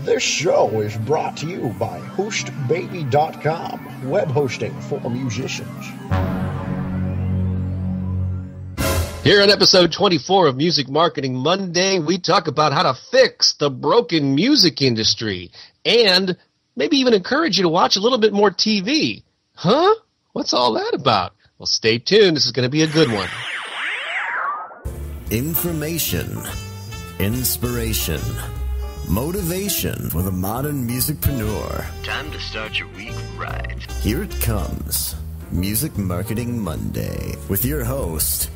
This show is brought to you by HostBaby.com, web hosting for musicians. Here on episode 24 of Music Marketing Monday, we talk about how to fix the broken music industry and maybe even encourage you to watch a little bit more TV. Huh? What's all that about? Well, stay tuned. This is going to be a good one. Information, inspiration, motivation for the modern musicpreneur. Time to start your week right. Here it comes, Music Marketing Monday, with your host,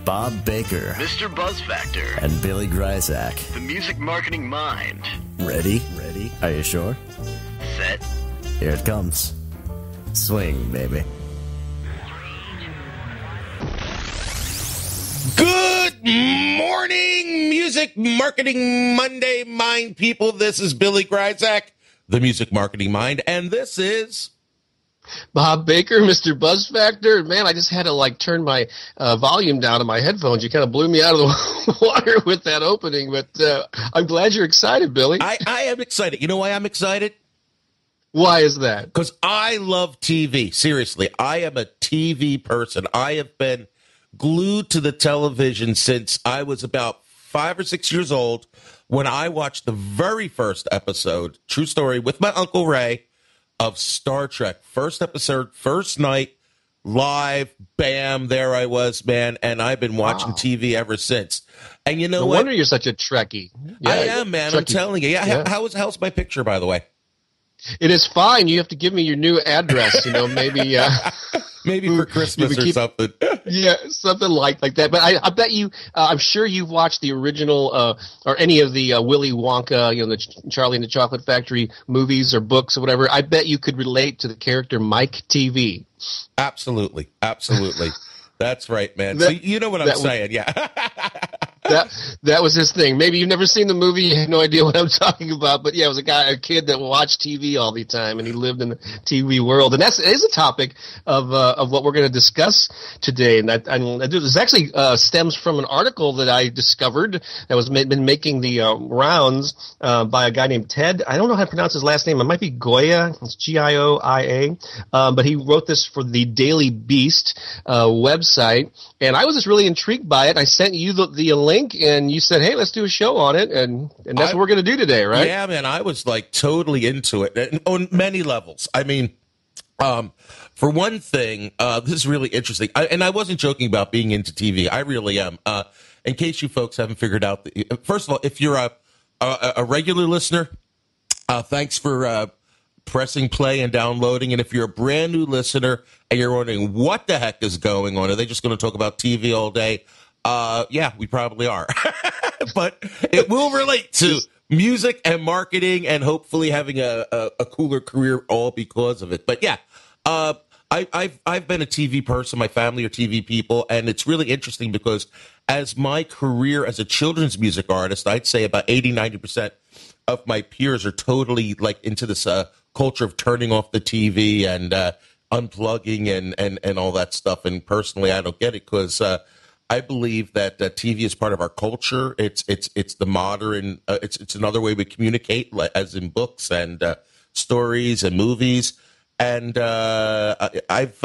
Bob Baker, Mr. Buzz Factor, and Billy Gryzak. The Music Marketing Mind. Ready? Are you sure? Set. Here it comes. Swing, baby. Good morning, Music Marketing Monday Mind people. This is Billy Gryzak, the Music Marketing Mind, and this is Bob Baker, Mr. Buzz Factor. Man, I just had to turn my volume down on my headphones. You kind of blew me out of the water with that opening, but I'm glad you're excited, Billy. I am excited. You know why I'm excited? Why is that? Because I love TV. Seriously, I am a TV person. I have been glued to the television since I was about 5 or 6 years old when I watched the very first episode, true story, with my Uncle Ray, of Star Trek. First episode, first night, live, bam, there I was, man, and I've been watching TV ever since. And you know what? No wonder you're such a Trekkie. Yeah, I am, man. Trekkie. I'm telling you. Yeah. How's my picture, by the way? It is fine. You have to give me your new address, maybe maybe for Christmas or something. Yeah, something like that. But I bet you, I'm sure you've watched the original or any of the Willy Wonka, the Charlie and the Chocolate Factory movies or books or whatever. I bet you could relate to the character Mike TV. Absolutely. That's right, man. So you know what I'm saying, yeah. That was his thing. Maybe you've never seen the movie, you have no idea what I'm talking about, but yeah, it was a kid that watched TV all the time, and he lived in the TV world, and that is a topic of what we're going to discuss today. And this actually stems from an article that I discovered that was been making the rounds by a guy named Ted. I don't know how to pronounce his last name. It might be Goya. It's Gioia, but he wrote this for the Daily Beast website, and I was just really intrigued by it. I sent you the link, and you said, hey, let's do a show on it, and that's what we're going to do today, right? Yeah, man, I was totally into it on many levels. I mean, for one thing, this is really interesting, and I wasn't joking about being into TV. I really am. In case you folks haven't figured out, first of all, if you're a regular listener, thanks for pressing play and downloading. And if you're a brand new listener and you're wondering what the heck is going on, are they just going to talk about TV all day? Yeah, we probably are, but it will relate to music and marketing and hopefully having a cooler career all because of it. But yeah, I've been a TV person. My family are TV people, and it's really interesting because as my career as a children's music artist, I'd say about 80-90% of my peers are totally into this culture of turning off the TV and unplugging and all that stuff. And personally, I don't get it because I believe that TV is part of our culture. It's the modern. It's another way we communicate, as in books and stories and movies. And I've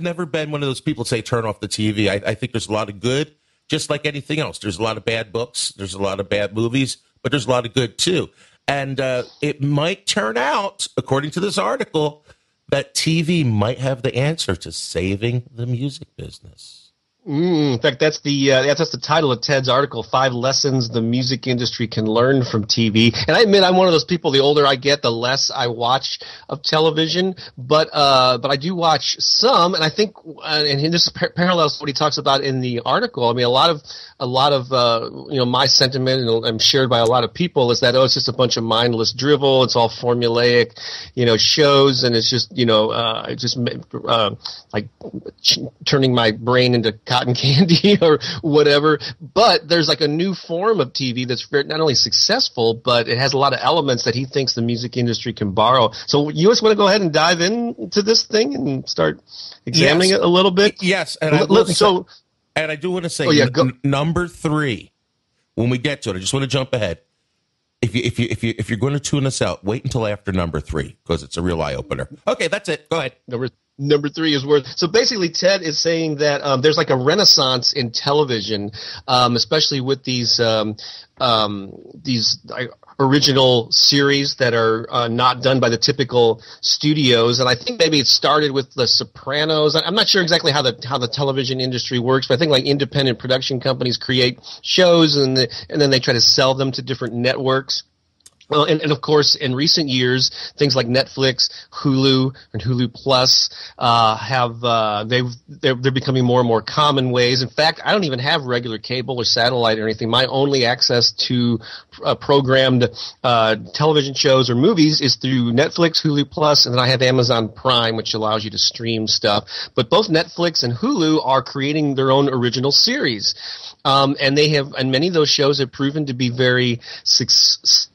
never been one of those people say turn off the TV. I think there's a lot of good, just like anything else. There's a lot of bad books. There's a lot of bad movies, but there's a lot of good too. And it might turn out, according to this article, that TV might have the answer to saving the music business. In fact, that's the title of Ted's article, 5 Lessons the Music Industry Can Learn from TV. And I admit I'm one of those people, the older I get, the less I watch of television. But I do watch some, and I think, and this parallels what he talks about in the article. I mean, a lot of my sentiment, and I'm shared by a lot of people, is that, it's just a bunch of mindless drivel. It's all formulaic, shows, and it's just, turning my brain into cotton candy or whatever. But there's a new form of TV that's not only successful, but it has a lot of elements that he thinks the music industry can borrow. So you just want to go ahead and dive into this thing and start examining it a little bit? Yes. And I do want to say, number 3, when we get to it, I just want to jump ahead. if you're going to tune us out, wait until after number 3 because it's a real eye opener. Okay, that's it. Go ahead. Number 3 is worth. So basically, Ted is saying that there's like a renaissance in television, especially with these original series that are not done by the typical studios. And I think maybe it started with The Sopranos. I'm not sure exactly how the television industry works, but I think like independent production companies create shows and then they try to sell them to different networks. Well, and of course, in recent years, things like Netflix, Hulu, and Hulu Plus they're becoming more and more common ways. In fact, I don't even have regular cable or satellite or anything. My only access to programmed television shows or movies is through Netflix, Hulu Plus, and then I have Amazon Prime, which allows you to stream stuff. But both Netflix and Hulu are creating their own original series, and many of those shows have proven to be very successful.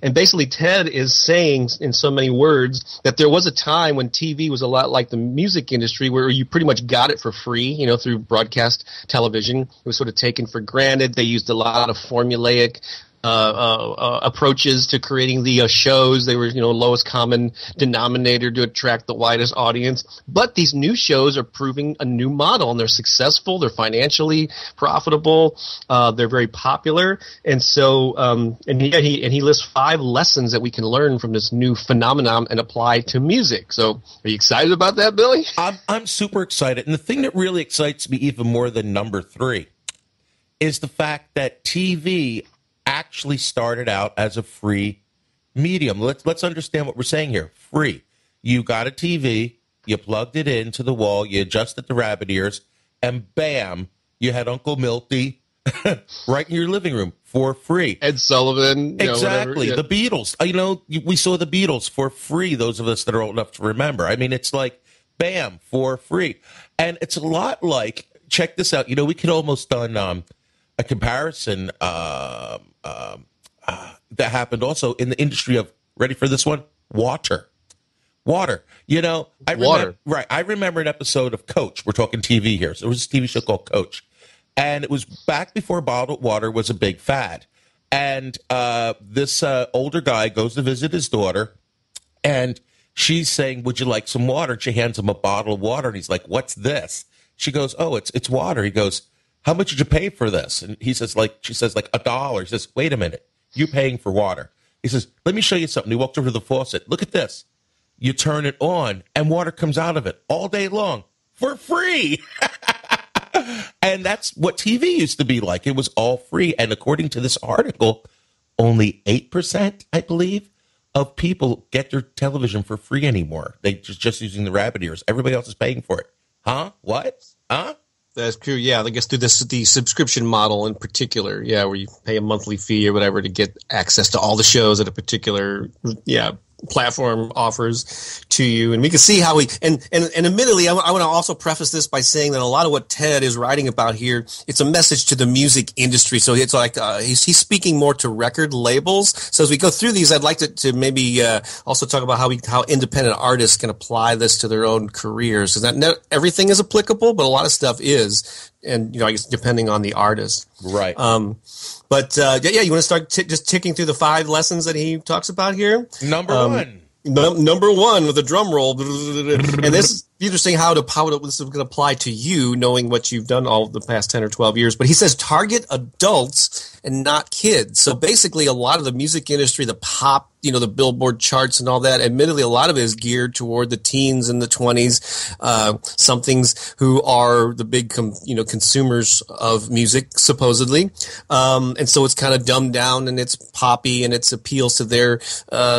And basically Ted is saying in so many words that there was a time when TV was a lot like the music industry where you pretty much got it for free, through broadcast television. It was sort of taken for granted. They used a lot of formulaic approaches to creating the shows. They were, lowest common denominator to attract the widest audience. But these new shows are proving a new model, and they're successful. They're financially profitable. They're very popular, and so he lists 5 lessons that we can learn from this new phenomenon and apply to music. So, are you excited about that, Billy? I'm super excited, and the thing that really excites me even more than number 3 is the fact that TV actually started out as a free medium. Let's understand what we're saying here. Free. You got a TV, you plugged it into the wall, you adjusted the rabbit ears, and bam, you had Uncle Milty right in your living room for free. Ed Sullivan. Exactly. Yeah. The Beatles. We saw the Beatles for free, those of us that are old enough to remember. I mean, it's like, bam, for free. And it's a lot like, check this out, we could almost done a comparison that happened also in the industry of, ready for this one? Water. I remember an episode of Coach. We're talking TV here. So there was a TV show called Coach. And it was back before bottled water was a big fad. And this older guy goes to visit his daughter, and she's saying, would you like some water? And she hands him a bottle of water, and he's like, what's this? She goes, oh, it's water. He goes, how much did you pay for this? And she says, $1. He says, wait a minute, you're paying for water. He says, let me show you something. He walked over to the faucet. Look at this. You turn it on, and water comes out of it all day long for free. And that's what TV used to be like. It was all free. And according to this article, only 8%, I believe, of people get their television for free anymore. They just using the rabbit ears. Everybody else is paying for it. Huh? What? Huh? That's true. Yeah, I guess through the subscription model in particular. Yeah, where you pay a monthly fee or whatever to get access to all the shows that a particular platform offers to you. And we can see how and admittedly, I want to also preface this by saying that a lot of what Ted is writing about here, it's a message to the music industry. So it's like he's speaking more to record labels. So as we go through these, I'd like to maybe also talk about how independent artists can apply this to their own careers. Because not everything is applicable, but a lot of stuff is. And, I guess depending on the artist. Right. But you want to start just ticking through the 5 lessons that he talks about here? Number 1. Number 1 with a drum roll. And this is interesting how this is going to apply to you, knowing what you've done all the past 10 or 12 years. But he says target adults and not kids. So basically a lot of the music industry, the pop, the Billboard charts and all that, admittedly a lot of it is geared toward the teens and the 20s, somethings who are the big consumers of music supposedly, and so it's kind of dumbed down and it's poppy and it appeals to their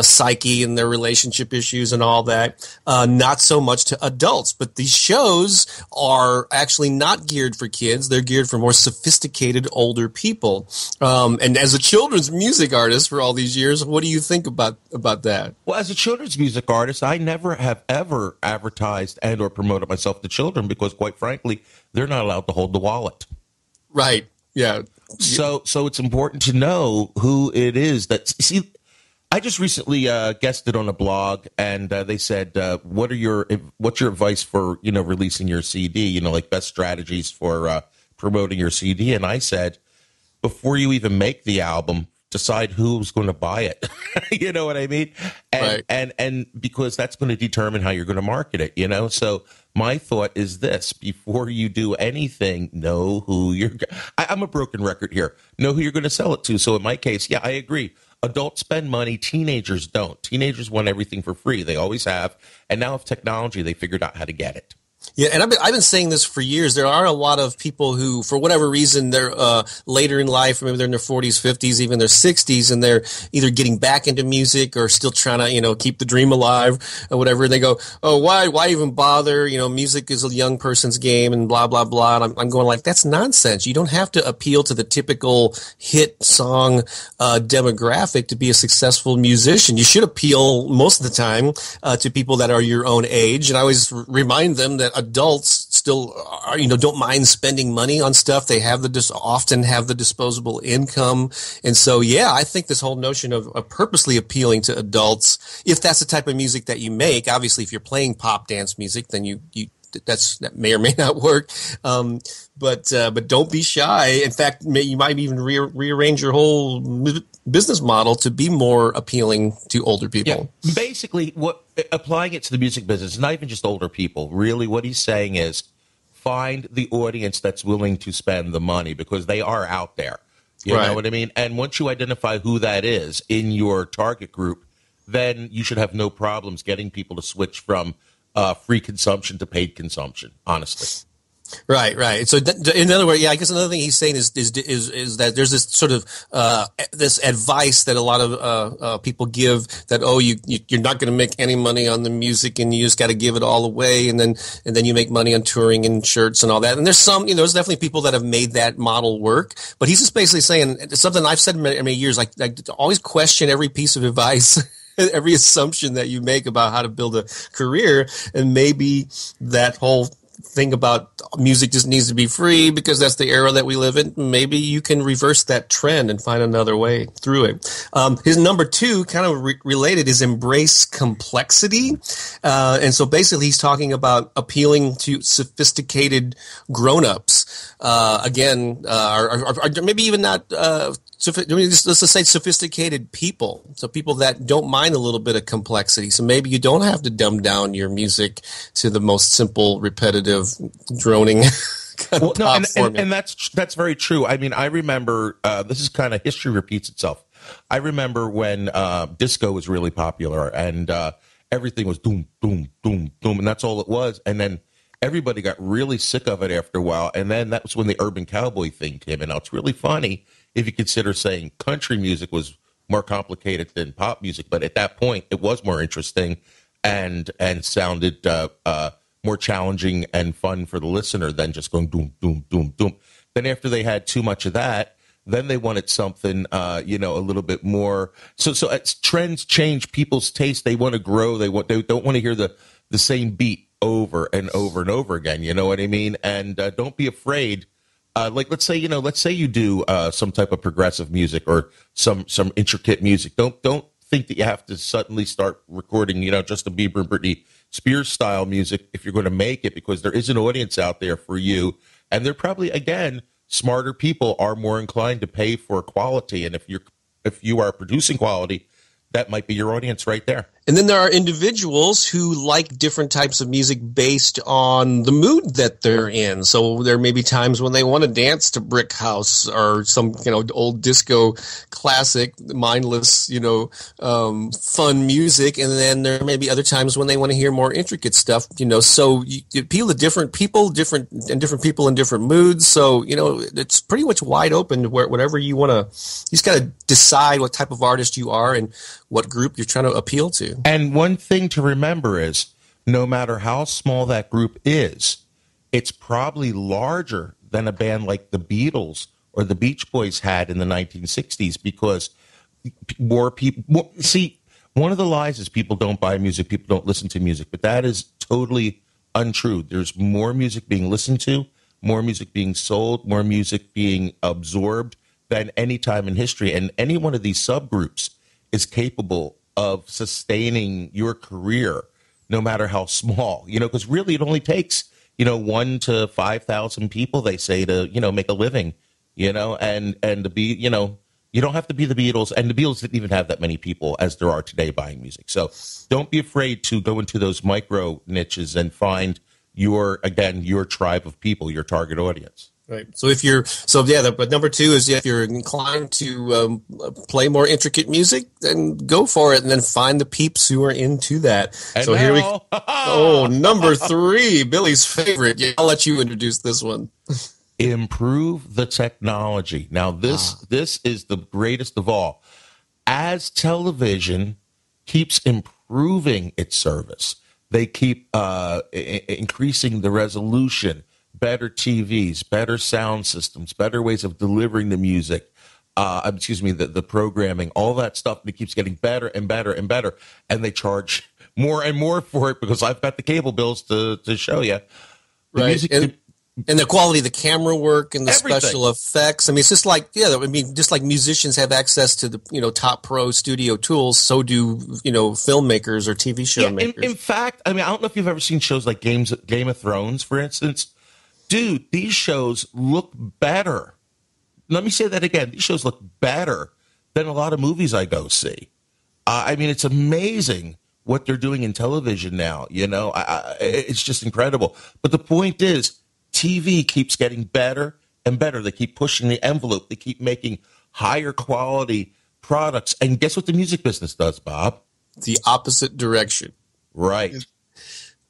psyche and their relationship issues and all that, not so much to adults. But these shows are actually not geared for kids. They're geared for more sophisticated older people. And as a children's music artist for all these years, what do you think about that? Well, as a children's music artist, I never have ever advertised and or promoted myself to children because, quite frankly, they're not allowed to hold the wallet. Right. Yeah. So it's important to know who it is that. See, I just recently guested on a blog, and they said, "What's your advice for releasing your CD? Like best strategies for promoting your CD?" And I said, before you even make the album, decide who's going to buy it. You know what I mean? And, Right. and because that's going to determine how you're going to market it, you know? So my thought is this: before you do anything, know who I'm a broken record here. Know who you're going to sell it to. So in my case, yeah, I agree. Adults spend money. Teenagers don't. Teenagers want everything for free. They always have. And now with technology, they figured out how to get it. Yeah, and I've been saying this for years. There are a lot of people who, for whatever reason, they're later in life, maybe they're in their 40s, 50s, even their 60s, and they're either getting back into music or still trying to, keep the dream alive or whatever. And they go, oh, why even bother? Music is a young person's game and blah, blah, blah. And I'm going like, that's nonsense. You don't have to appeal to the typical hit song demographic to be a successful musician. You should appeal most of the time to people that are your own age. And I always remind them that adults still are, don't mind spending money on stuff. They often have the disposable income. And so, yeah, I think this whole notion of purposely appealing to adults, if that's the type of music that you make, obviously if you're playing pop dance music, then that may or may not work. But don't be shy. In fact, you might even rearrange your whole business model to be more appealing to older people. Yeah. Basically, applying it to the music business, not even just older people, really what he's saying is find the audience that's willing to spend the money, because they are out there. You know what I mean? And once you identify who that is in your target group, then you should have no problems getting people to switch from free consumption to paid consumption, honestly. Right. So, in other words, I guess another thing he's saying is that there's this sort of this advice that a lot of people give that you're not going to make any money on the music and you just got to give it all away, and then you make money on touring and shirts and all that. And there's there's definitely people that have made that model work. But he's just basically saying something I've said many years, like always question every piece of advice. Every assumption that you make about how to build a career, and maybe that whole thing about music just needs to be free because that's the era that we live in. Maybe you can reverse that trend and find another way through it. His number 2, kind of related, is embrace complexity. And so basically he's talking about appealing to sophisticated grown-ups. Again, or maybe even not let's just say sophisticated people. So people that don't mind a little bit of complexity. So maybe you don't have to dumb down your music to the most simple, repetitive, droning kind of pop format. And that's very true. I mean, I remember, this is kind of history repeats itself. I remember when disco was really popular and everything was doom, doom, doom, doom, and that's all it was. And then everybody got really sick of it after a while. And then that was when the urban cowboy thing came in. Now, it's really funny if you consider saying country music was more complicated than pop music, but at that point it was more interesting and sounded more challenging and fun for the listener than just going doom, doom, doom, doom. Then after they had too much of that, then they wanted something, a little bit more. So as trends change, people's taste, they want to grow. They don't want to hear the same beat over and over and over again. You know what I mean? And don't be afraid. Let's say you do some type of progressive music or some intricate music. Don't think that you have to suddenly start recording, Justin Bieber and Britney Spears style music if you're going to make it, because there is an audience out there for you, and they're probably, again, smarter people are more inclined to pay for quality. And if you are producing quality, that might be your audience right there. And then there are individuals who like different types of music based on the mood that they're in. So there may be times when they want to dance to Brick House or some, old disco classic, mindless, fun music. And then there may be other times when they want to hear more intricate stuff, so you appeal to different people, different people in different moods. So, it's pretty much wide open to whatever you want to, you just got to decide what type of artist you are and what group you're trying to appeal to. And one thing to remember is, no matter how small that group is, it's probably larger than a band like the Beatles or the Beach Boys had in the 1960s, because more people see, one of the lies is people don't buy music, people don't listen to music, but that is totally untrue. There's more music being listened to, more music being sold, more music being absorbed than any time in history. And any one of these subgroups is capable of sustaining your career, no matter how small, because really it only takes, 1 to 5,000 people, they say, to, make a living, and to be, you don't have to be the Beatles, and the Beatles didn't even have that many people as there are today buying music. So don't be afraid to go into those micro niches and find your tribe of people, your target audience. Right. But number two is if you're inclined to play more intricate music, then go for it, and then find the peeps who are into that. And so now, number three, Billy's favorite. Yeah, I'll let you introduce this one. Improve the technology. Now, this is the greatest of all. As television keeps improving its service, they keep increasing the resolution, better TVs, better sound systems, better ways of delivering the music, the programming, all that stuff. And it keeps getting better and better and better. And they charge more and more for it because I've got the cable bills to show you. Right. And the quality of the camera work and the everything. Special effects. I mean, it's just like, just like musicians have access to the, top pro studio tools, so do, filmmakers or TV show makers. In fact, I don't know if you've ever seen shows like Game of Thrones, for instance. Dude, these shows look better. Let me say that again. These shows look better than a lot of movies I go see. It's amazing what they're doing in television now. It's just incredible. But the point is, TV keeps getting better and better. They keep pushing the envelope. They keep making higher quality products. And guess what the music business does, Bob? The opposite direction. Right.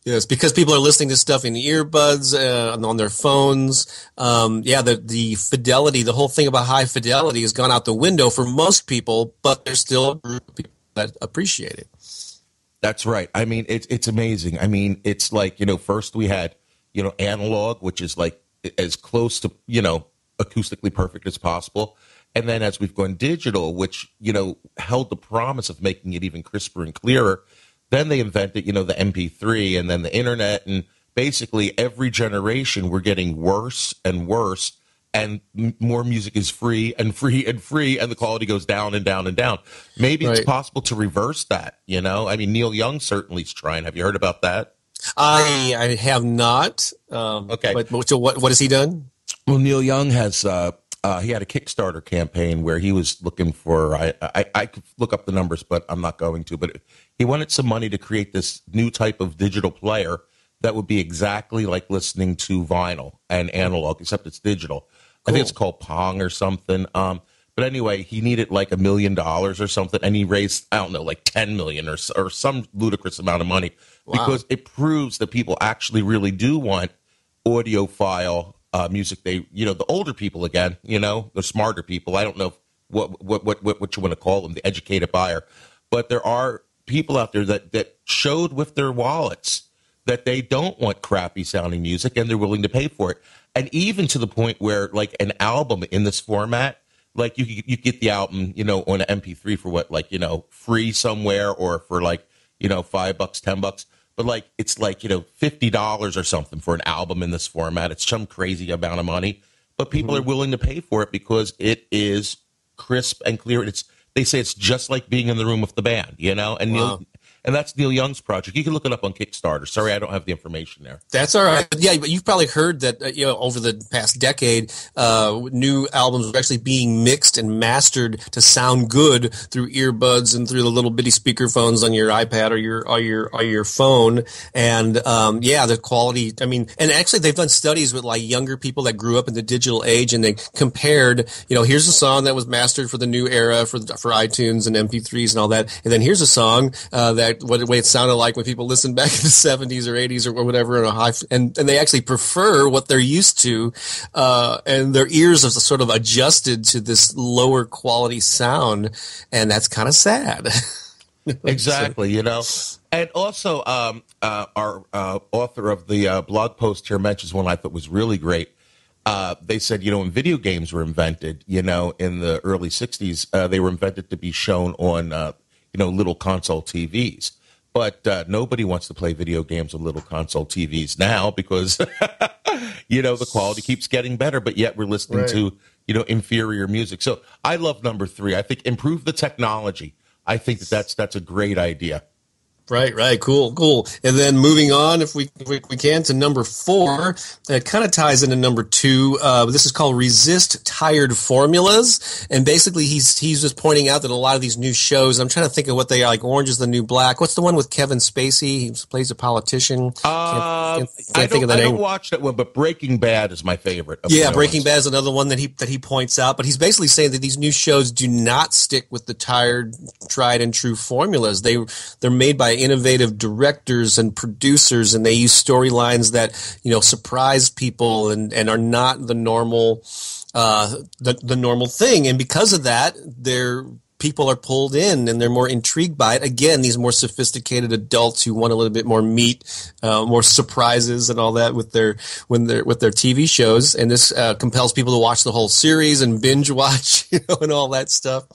Yes, because people are listening to stuff in earbuds, on their phones. The fidelity, the whole thing about high fidelity has gone out the window for most people, but there's still a group of people that appreciate it. That's right. It's amazing. It's like, first we had, analog, which is like as close to, acoustically perfect as possible. And then as we've gone digital, which, held the promise of making it even crisper and clearer, then they invented, the MP3 and then the internet. And basically every generation we're getting worse and worse, and more music is free and free and free, and the quality goes down and down and down. Maybe It's possible to reverse that, Neil Young certainly is trying. Have you heard about that? I have not. Okay. But so what has he done? Well, Neil Young has he had a Kickstarter campaign where he was looking for I could look up the numbers, but I'm not going to. But he wanted some money to create this new type of digital player that would be exactly like listening to vinyl and analog, except it's digital. Cool. I think it's called Pong or something. But anyway, he needed like $1 million or something, and he raised, I don't know, like 10 million or some ludicrous amount of money. Wow. Because it proves that people actually really do want audiophile music. They, the older people again, the smarter people. I don't know what you want to call them, the educated buyer, but there are people out there that showed with their wallets that they don't want crappy sounding music, and they're willing to pay for it. And even to the point where, like, an album in this format, like you get the album, on an MP3 for what, like, free somewhere, or for like, $5, $10. But like, it's like, $50 or something for an album in this format. It's some crazy amount of money, but people are willing to pay for it because it is crisp and clear. They say it's just like being in the room with the band, and wow. And that's Neil Young's project. You can look it up on Kickstarter. Sorry, I don't have the information there. That's all right. Yeah, but you've probably heard that over the past decade, new albums are actually being mixed and mastered to sound good through earbuds and through the little bitty speakerphones on your iPad or your phone. And the quality. And actually, they've done studies with like younger people that grew up in the digital age, and they compared. Here's a song that was mastered for the new era for iTunes and MP3s and all that, and then here's a song that. What the way it sounded like when people listened back in the 70s or 80s or whatever, and they actually prefer what they're used to, and their ears are sort of adjusted to this lower quality sound, and that's kind of sad. Exactly, And also, our author of the blog post here mentions one I thought was really great. They said, when video games were invented, in the early 60s, they were invented to be shown on little console TVs. But nobody wants to play video games on little console TVs now because, the quality keeps getting better, but yet we're listening to, inferior music. So I love number 3. I think improve the technology. I think that's a great idea. Right. Cool. And then moving on, if we can, to number 4, that kind of ties into number 2. This is called Resist Tired Formulas. And basically he's just pointing out that a lot of these new shows, I'm trying to think of what they are, like Orange is the New Black. What's the one with Kevin Spacey? He plays a politician. Can't think of the name. I don't watch that one, but Breaking Bad is my favorite. Yeah, Breaking Bad is another one that he points out. But he's basically saying that these new shows do not stick with the tried and true formulas. They're made by innovative directors and producers, and they use storylines that surprise people and are not the normal the normal thing. And because of that, people are pulled in and they're more intrigued by it. Again, these more sophisticated adults who want a little bit more meat, more surprises and all that with their TV shows. And this compels people to watch the whole series and binge watch, and all that stuff.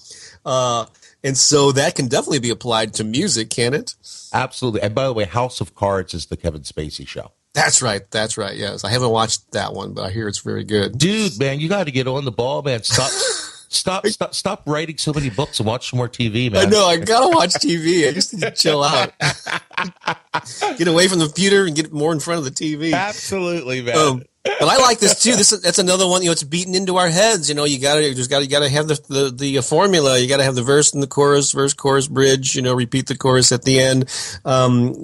And so that can definitely be applied to music, can it? Absolutely. And by the way, House of Cards is the Kevin Spacey show. That's right. Yes, I haven't watched that one, but I hear it's very good. Dude, man, you got to get on the ball, man. Stop writing so many books and watch some more TV, man. I know. I gotta watch TV. I just need to chill out, get away from the computer, and get more in front of the TV. Absolutely, man. But I like this too. That's another one. It's beaten into our heads. You gotta have the formula. You gotta have the verse and the chorus, verse, chorus, bridge. Repeat the chorus at the end.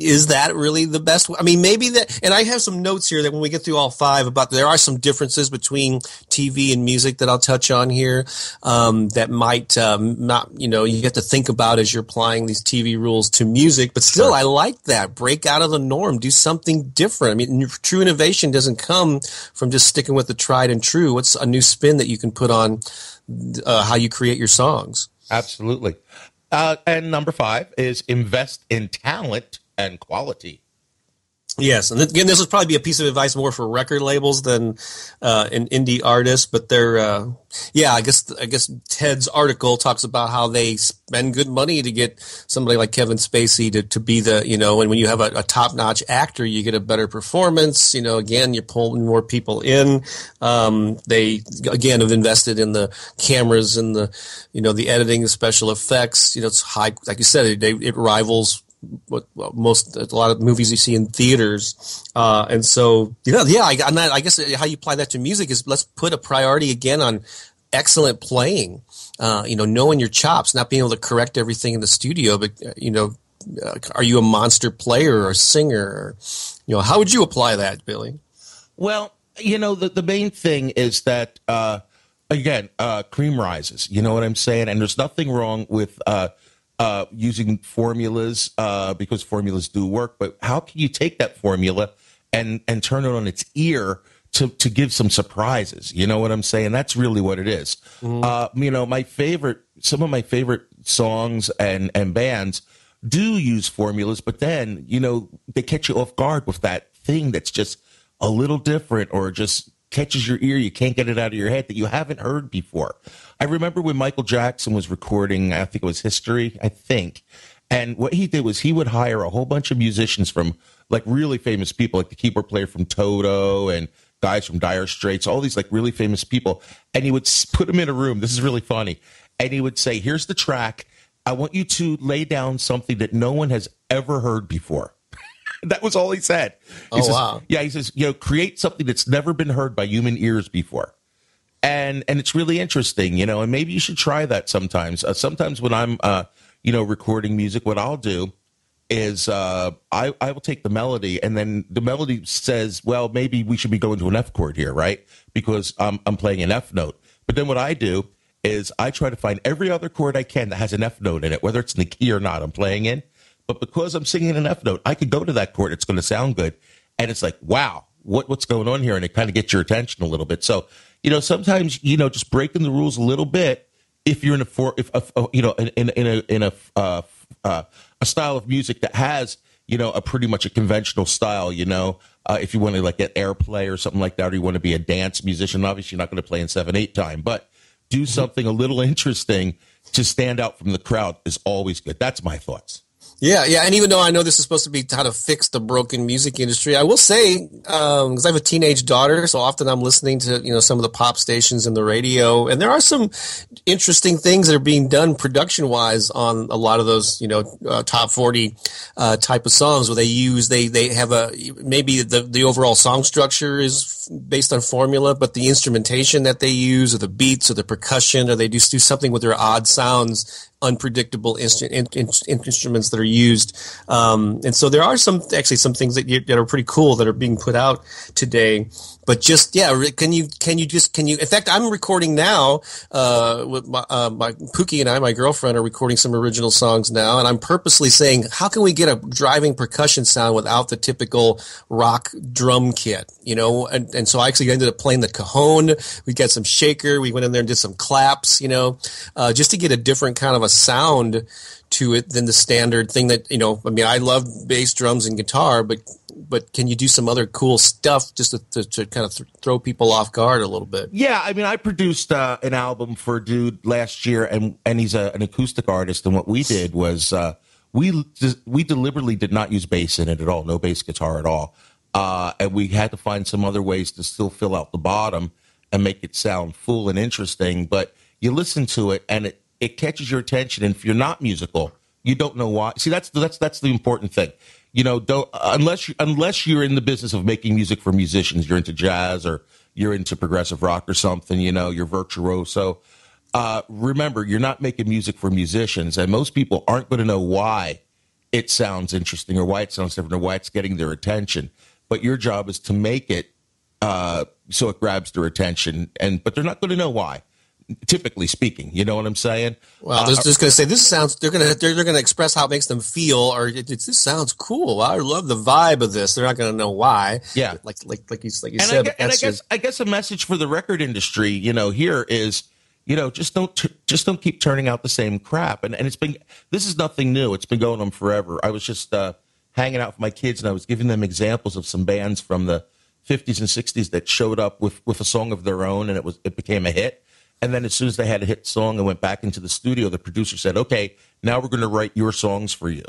Is that really the best? I mean, maybe that. And I have some notes here that when we get through all 5 about there are some differences between TV and music that I'll touch on here. That might not. You have to think about as you're applying these TV rules to music. But still, I like that. Break out of the norm. Do something different. I mean, true innovation doesn't come from just sticking with the tried and true. What's a new spin that you can put on how you create your songs? Absolutely. And number 5 is invest in talent and quality. Yes, and again, this would probably be a piece of advice more for record labels than an indie artist. But they're, I guess Ted's article talks about how they spend good money to get somebody like Kevin Spacey to be the, and when you have a top-notch actor, you get a better performance. Again, you're pulling more people in. They again have invested in the cameras and the editing, the special effects. It's high, like you said, it rivals a lot of movies you see in theaters, and so I guess how you apply that to music is let's put a priority again on excellent playing, knowing your chops, not being able to correct everything in the studio, but are you a monster player or a singer? Or, how would you apply that, Billy? Well, the main thing is that again, cream rises. You know what I'm saying? And there's nothing wrong with using formulas because formulas do work, but how can you take that formula and turn it on its ear to give some surprises? You know what I'm saying? That's really what it is. Mm-hmm. Some of my favorite songs and bands do use formulas, but then they catch you off guard with that thing that's just a little different or just catches your ear. You can't get it out of your head that you haven't heard before. I remember when Michael Jackson was recording, I think it was History, and what he did was he would hire a whole bunch of musicians from like really famous people, like the keyboard player from Toto and guys from Dire Straits, all these like really famous people, and he would put them in a room. This is really funny. And he would say, here's the track. I want you to lay down something that no one has ever heard before. That was all he said. He says, wow. Yeah, he says, create something that's never been heard by human ears before. And it's really interesting, and maybe you should try that sometimes. Sometimes when I'm, recording music, what I'll do is I will take the melody, and then the melody says, well, maybe we should be going to an F chord here, right? Because I'm playing an F note. But then what I do is I try to find every other chord I can that has an F note in it, whether it's in the key or not I'm playing in. But because I'm singing an F note, I could go to that chord. It's going to sound good. And it's like, wow, what's going on here? And it kind of gets your attention a little bit. So, sometimes, just breaking the rules a little bit, if you're in a style of music that has, a pretty much a conventional style, if you want to like get airplay or something like that, or you want to be a dance musician, obviously you're not going to play in 7/8 time, but do something a little interesting to stand out from the crowd is always good. That's my thoughts. Yeah, yeah, and even though I know this is supposed to be how to fix the broken music industry, I will say, because I have a teenage daughter, so often I'm listening to some of the pop stations and the radio, and there are some interesting things that are being done production-wise on a lot of those top 40 type of songs where they have maybe the overall song structure is based on formula, but the instrumentation that they use, or the beats, or the percussion, or they just do something with their odd sounds, unpredictable instruments that are used, and so there are some things that are pretty cool that are being put out today. But just can you? In fact, I'm recording now with my Pookie and my girlfriend are recording some original songs now, and I'm purposely saying, how can we get a driving percussion sound without the typical rock drum kit? And so I actually ended up playing the cajon. We got some shaker. We went in there and did some claps. Just to get a different kind of a sound to it than the standard thing that I love bass, drums, and guitar, but can you do some other cool stuff just to kind of throw people off guard a little bit? Yeah, I produced an album for a dude last year, and he's an acoustic artist, and what we did was we deliberately did not use bass in it at all, no bass guitar at all, and we had to find some other ways to still fill out the bottom and make it sound full and interesting, but you listen to it and it catches your attention, and if you're not musical, you don't know why. See, that's the important thing. Unless you're in the business of making music for musicians, you're into jazz or you're into progressive rock or something, you're virtuoso. Remember, you're not making music for musicians, and most people aren't going to know why it sounds interesting or why it sounds different or why it's getting their attention. But your job is to make it so it grabs their attention, but they're not going to know why. Typically speaking, you know what I'm saying? Well, they're just going to say this sounds. They're going to express how it makes them feel, or this sounds cool. I love the vibe of this. They're not going to know why. Yeah, like you said. I guess a message for the record industry, here is, just don't keep turning out the same crap. And this is nothing new. It's been going on forever. I was just hanging out with my kids, and I was giving them examples of some bands from the 50s and 60s that showed up with a song of their own, and it became a hit. And then as soon as they had a hit song and went back into the studio, the producer said, okay, now we're going to write your songs for you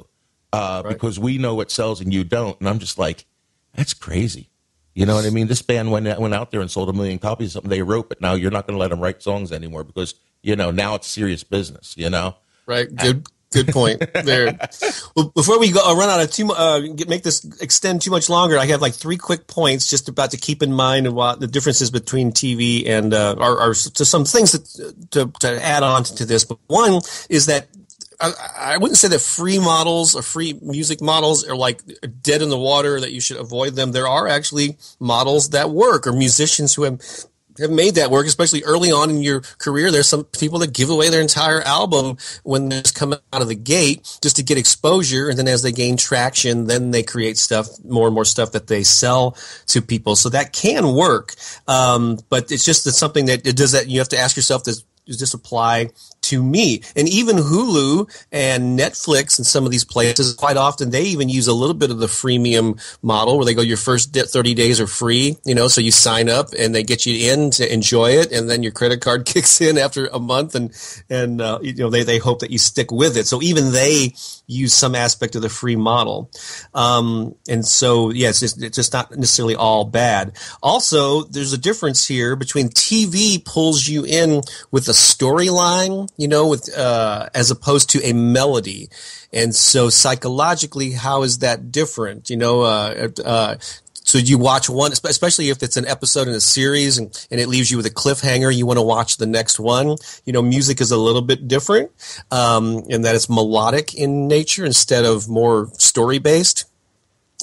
because we know what sells and you don't. And I'm just like, that's crazy. You know what I mean? This band went out there and sold 1 million copies of something they wrote, but now you're not going to let them write songs anymore because, now it's serious business, Right. Good point there. Well, before we go, run out of make this extend too much longer, I have like 3 quick points just about to keep in mind and what the differences between TV and are to some things to add on to this. But one is that I wouldn't say that free models or free music models are like dead in the water, that you should avoid them. There are actually models that work, or musicians who have made that work, especially early on in your career. There's some people that give away their entire album when they just come out of the gate just to get exposure, and then as they gain traction, then they create more and more stuff that they sell to people. So that can work, but it's something that it does that. You have to ask yourself, does this apply to me? And even Hulu and Netflix and some of these places, quite often they even use a little bit of the freemium model where they go, your first 30 days are free, so you sign up and they get you in to enjoy it, and then your credit card kicks in after a month, and they hope that you stick with it. So even they use some aspect of the free model. And so, yes, it's just not necessarily all bad. Also, there's a difference here between TV pulls you in with a storyline, as opposed to a melody. And so psychologically, how is that different? So you watch one, especially if it's an episode in a series and it leaves you with a cliffhanger, you want to watch the next one. Music is a little bit different, in that it's melodic in nature instead of more story-based.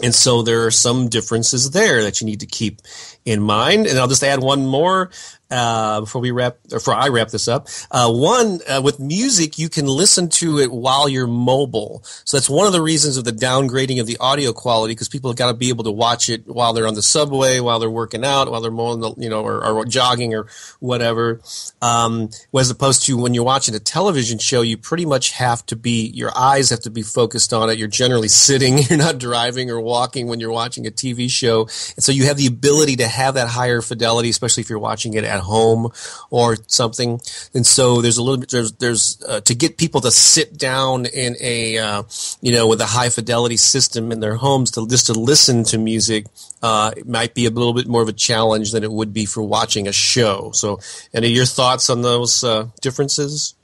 And so there are some differences there that you need to keep in mind. And I'll just add one more before I wrap this up. With music, you can listen to it while you're mobile. So that's one of the reasons of the downgrading of the audio quality, because people have got to be able to watch it while they're on the subway, while they're working out, while they're mowing or jogging or whatever. As opposed to when you're watching a television show, you pretty much your eyes have to be focused on it. You're generally sitting, you're not driving or walking when you're watching a TV show. And so you have the ability to have that higher fidelity, especially if you're watching it at home or something. And so there's a little bit, there's to get people to sit down in a, with a high fidelity system in their homes to listen to music, it might be a little bit more of a challenge than it would be for watching a show. So any of your thoughts on those differences?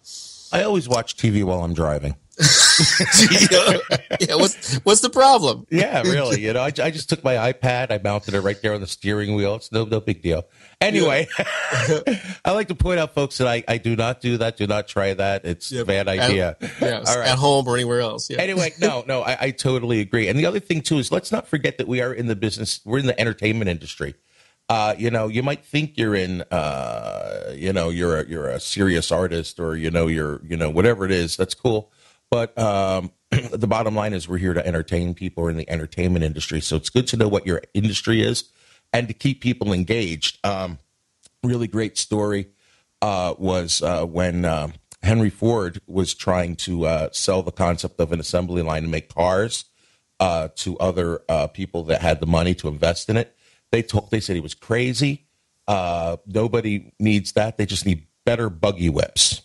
I always watch TV while I'm driving. Yeah, what's the problem? Yeah, really. I just took my iPad, I mounted it right there on the steering wheel. It's no big deal. Anyway, I like to point out, folks, that I do not do that. Do not try that. It's a bad idea. All right. At home or anywhere else. Yeah. Anyway, no, I totally agree. And the other thing too is let's not forget that we are in the business. We're in the entertainment industry. You might think you're in, you're a serious artist or, you're whatever it is. That's cool. But the bottom line is we're here to entertain people. We're in the entertainment industry. So it's good to know what your industry is and to keep people engaged. Really great story was when Henry Ford was trying to sell the concept of an assembly line and make cars to other people that had the money to invest in it. They said he was crazy. Nobody needs that. They just need better buggy whips.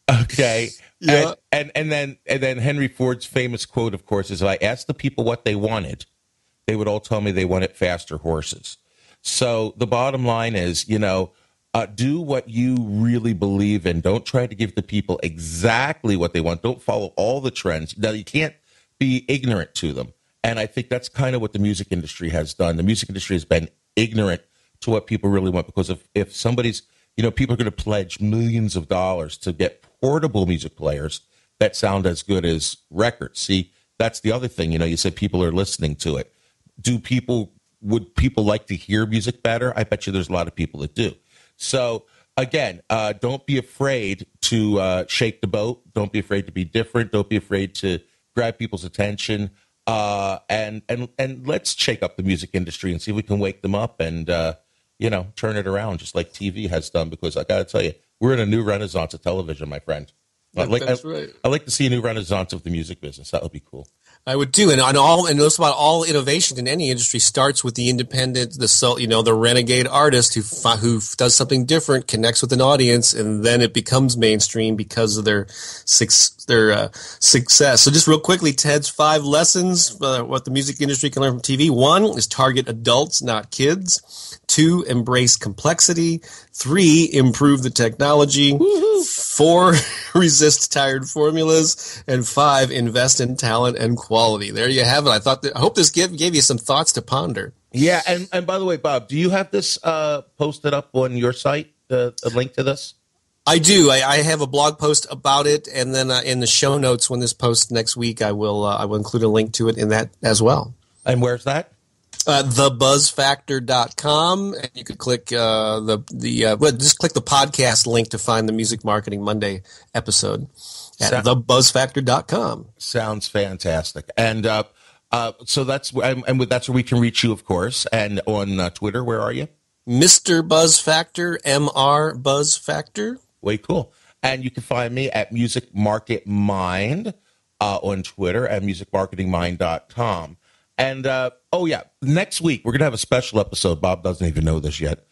Okay. Yeah. And then Henry Ford's famous quote, of course, is, if I asked the people what they wanted, they would all tell me they wanted faster horses. So the bottom line is, do what you really believe in. Don't try to give the people exactly what they want. Don't follow all the trends. Now, you can't be ignorant to them. And I think that's kind of what the music industry has done. The music industry has been ignorant to what people really want, because if somebody's, people are going to pledge millions of dollars to get portable music players that sound as good as records. See, that's the other thing. You said people are listening to it. Would people like to hear music better? I bet you there's a lot of people that do. So again, don't be afraid to shake the boat. Don't be afraid to be different. Don't be afraid to grab people's attention. And let's shake up the music industry and see if we can wake them up and, turn it around just like TV has done, because I got to tell you, we're in a new renaissance of television, my friend. That's right. I'd like to see a new renaissance of the music business. That would be cool. I would too, and notice about all innovation in any industry starts with the independent, the renegade artist who does something different, connects with an audience, and then it becomes mainstream because of their success. So just real quickly, Ted's 5 lessons what the music industry can learn from TV. 1 is target adults, not kids. 2, embrace complexity. 3, improve the technology. Woo-hoo. 4, resist tired formulas. And 5, invest in talent and quality. There you have it. I hope this gave you some thoughts to ponder. Yeah, and by the way, Bob, do you have this posted up on your site, a link to this? I do. I have a blog post about it, and then in the show notes when this posts next week, I will include a link to it in that as well. And where's that? Thebuzzfactor.com, and you could click just click the podcast link to find the Music Marketing Monday episode at thebuzzfactor.com. Sounds fantastic. And so that's where we can reach you, of course. And on Twitter, where are you? Mr. Buzz Factor, MR Buzz Factor. Way cool. And you can find me at Music Market Mind on Twitter and musicmarketingmind.com. And, next week we're going to have a special episode. Bob doesn't even know this yet.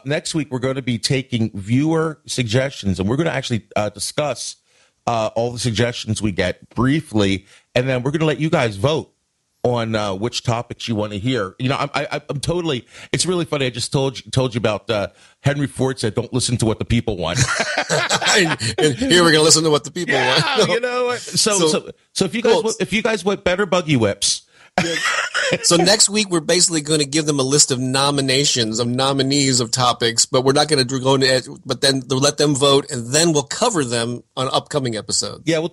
Next week we're going to be taking viewer suggestions, and we're going to actually discuss all the suggestions we get briefly, and then we're going to let you guys vote on which topics you want to hear. I'm totally. It's really funny. I just told you about Henry Ford said, "Don't listen to what the people want." and here we're going to listen to what the people want. You know what? So if you guys want better buggy whips. So next week we're basically going to give them a list of nominees of topics, but we're not going to go into it. But then they'll let them vote, and then we'll cover them on upcoming episodes. Yeah,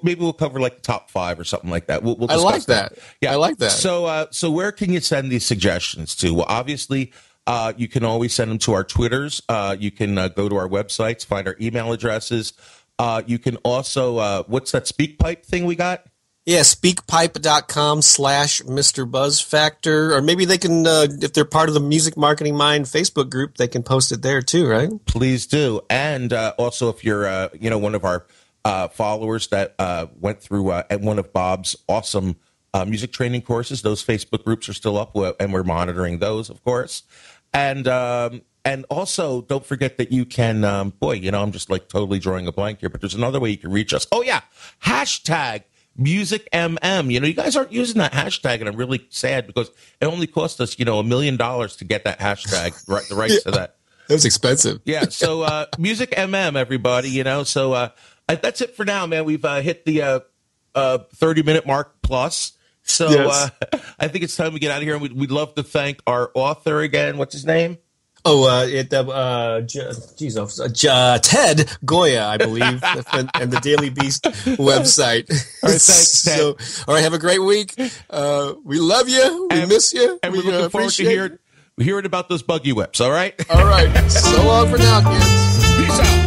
maybe we'll cover like the top 5 or something like that. We'll I like that. Yeah, I like that. So where can you send these suggestions to? Well, obviously, you can always send them to our Twitters. You can go to our websites, find our email addresses. You can also what's that SpeakPipe thing we got? Yeah, speakpipe.com/Mr. Buzz Factor. Or maybe they can, if they're part of the Music Marketing Mind Facebook group, they can post it there too, right? Please do. And also, if you're, one of our followers that went through one of Bob's awesome music training courses. Those Facebook groups are still up, and we're monitoring those, of course. And also, don't forget that you can, I'm just like totally drawing a blank here, but there's another way you can reach us. Oh, yeah. Hashtag MusicMM. You guys aren't using that hashtag, and I'm really sad because it only cost us, $1 million to get that hashtag, the rights to that. That was expensive. Yeah. So, MusicMM, everybody, So, that's it for now, man. We've hit the 30-minute mark plus. So, yes. I think it's time we get out of here. And we'd love to thank our author again. What's his name? Oh, Ted Goya, I believe, and the Daily Beast website. All right, thanks, Ted. All right, have a great week. We love you. We miss you. And we're looking forward to hearing about those buggy whips, all right? All right. So long for now, kids. Peace out.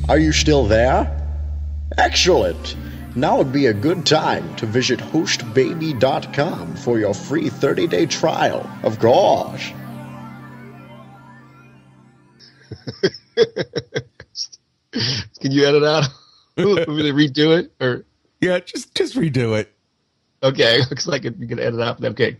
Are you still there? Excellent! Now would be a good time to visit hostbaby.com for your free 30-day trial, of course. Can you edit out? Want me to redo it? Or yeah, just redo it. Okay, looks like you can edit out. Okay.